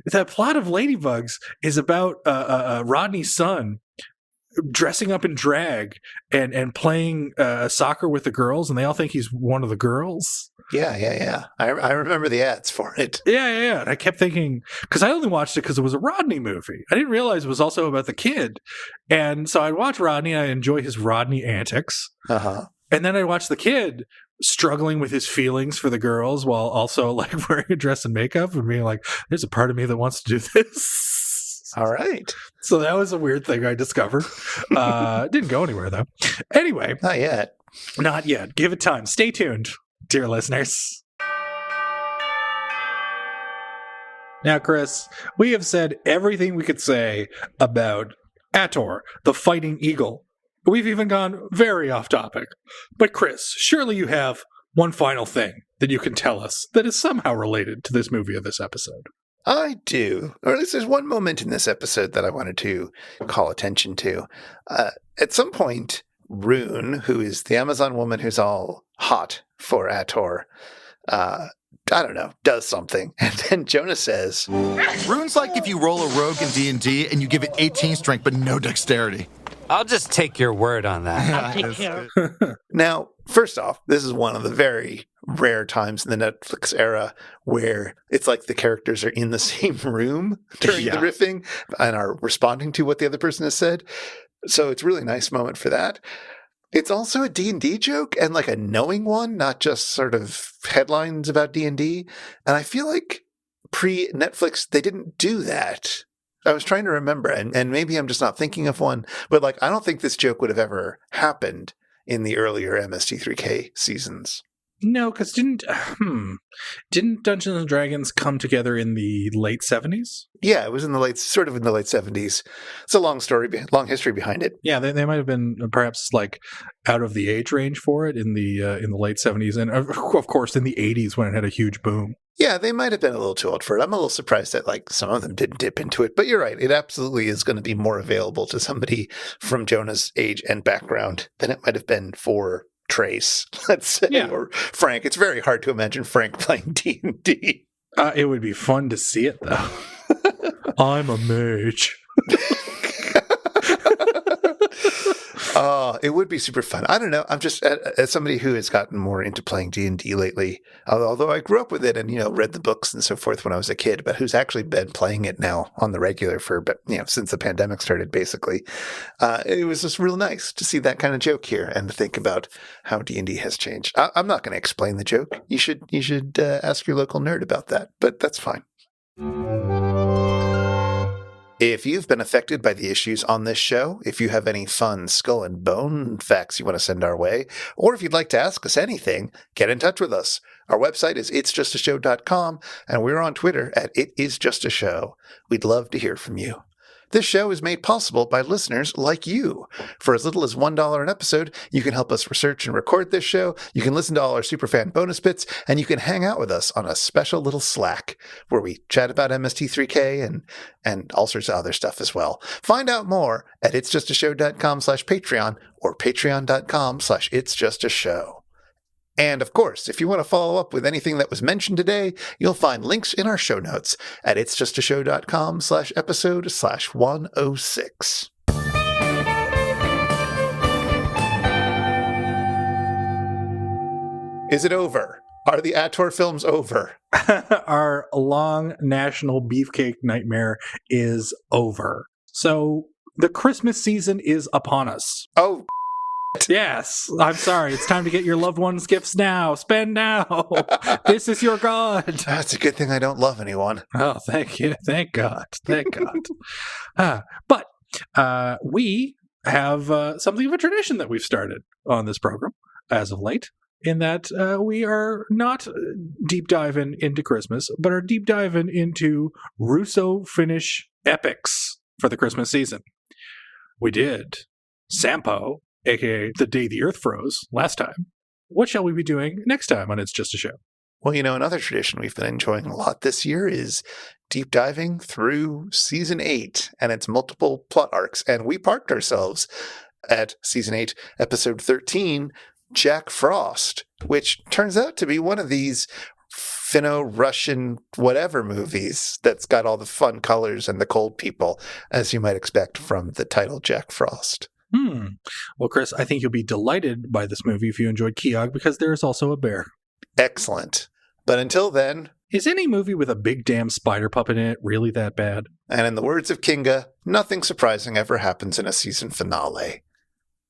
the plot of Ladybugs is about Rodney's son dressing up in drag and playing soccer with the girls, and they all think he's one of the girls. Yeah. I remember the ads for it. Yeah. And I kept thinking, because I only watched it because it was a Rodney movie. I didn't realize it was also about the kid. And so I'd watch Rodney, and I enjoy his Rodney antics. Uh-huh. And then I'd watch the kid struggling with his feelings for the girls while also like wearing a dress and makeup and being like, there's a part of me that wants to do this. All right. So that was a weird thing I discovered. Didn't go anywhere, though. Anyway. Not yet. Not yet. Give it time. Stay tuned, dear listeners. Now, Chris, we have said everything we could say about Ator, the fighting eagle. We've even gone very off topic. But Chris, surely you have one final thing that you can tell us that is somehow related to this movie or this episode. I do. Or at least there's one moment in this episode that I wanted to call attention to. At some point, Rune, who is the Amazon woman who's all hot for Ator, I don't know, does something. And then Jonah says, Rune's like if you roll a rogue in D&D and you give it 18 strength but no dexterity. I'll just take your word on that. Now, first off, this is one of the very rare times in the Netflix era where it's like the characters are in the same room during the riffing and are responding to what the other person has said. So it's a really nice moment for that. It's also a D&D joke, and like a knowing one, not just sort of headlines about D&D. And I feel like pre-Netflix, they didn't do that. I was trying to remember, and maybe I'm just not thinking of one, but like I don't think this joke would have ever happened in the earlier MST3K seasons. No, because didn't Dungeons and Dragons come together in the late 70s? Yeah, it was in the late 70s. It's a long history behind it. Yeah, they might have been perhaps like out of the age range for it in the late 70s, and of course in the 80s when it had a huge boom. Yeah, they might have been a little too old for it. I'm a little surprised that like some of them didn't dip into it, but you're right. It absolutely is going to be more available to somebody from Jonah's age and background than it might have been for Trace, let's say, or Frank. It's very hard to imagine Frank playing D&D. It would be fun to see it, though. I'm a mage. It would be super fun. I don't know. I'm just, as somebody who has gotten more into playing D&D lately, although I grew up with it and, read the books and so forth when I was a kid, but who's actually been playing it now on the regular for, since the pandemic started, basically. It was just real nice to see that kind of joke here and to think about how D&D has changed. I'm not going to explain the joke. You should ask your local nerd about that, but that's fine. If you've been affected by the issues on this show, if you have any fun skull and bone facts you want to send our way, or if you'd like to ask us anything, get in touch with us. Our website is itsjustashow.com, and we're on Twitter at itisjustashow. We'd love to hear from you. This show is made possible by listeners like you. For as little as $1 an episode, you can help us research and record this show, you can listen to all our superfan bonus bits, and you can hang out with us on a special little Slack where we chat about MST3K and all sorts of other stuff as well. Find out more at itsjustashow.com/Patreon or patreon.com/itsjustashow. And of course, if you want to follow up with anything that was mentioned today, you'll find links in our show notes at itsjustashow.com/episode/106. Is it over? Are the Ator films over? Our long national beefcake nightmare is over. So the Christmas season is upon us. Oh, yes, I'm sorry. It's time to get your loved ones gifts now. Spend now. This is your God. That's a good thing I don't love anyone. Oh, thank you. Thank God. Thank God. But we have something of a tradition that we've started on this program as of late, in that we are not deep diving into Christmas, but are deep diving into Russo-Finnish epics for the Christmas season. We did Sampo, aka The Day the Earth Froze, last time. What shall we be doing next time on It's Just a Show? Well, another tradition we've been enjoying a lot this year is deep diving through season 8 and its multiple plot arcs. And we parked ourselves at season 8, episode 13, Jack Frost, which turns out to be one of these Finno-Russian whatever movies that's got all the fun colors and the cold people, as you might expect from the title Jack Frost. Well, Chris, I think you'll be delighted by this movie if you enjoyed Keogh, because there is also a bear. Excellent. But until then... Is any movie with a big damn spider puppet in it really that bad? And in the words of Kinga, nothing surprising ever happens in a season finale.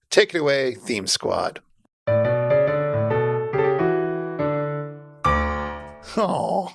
Take it away, Theme Squad. Oh.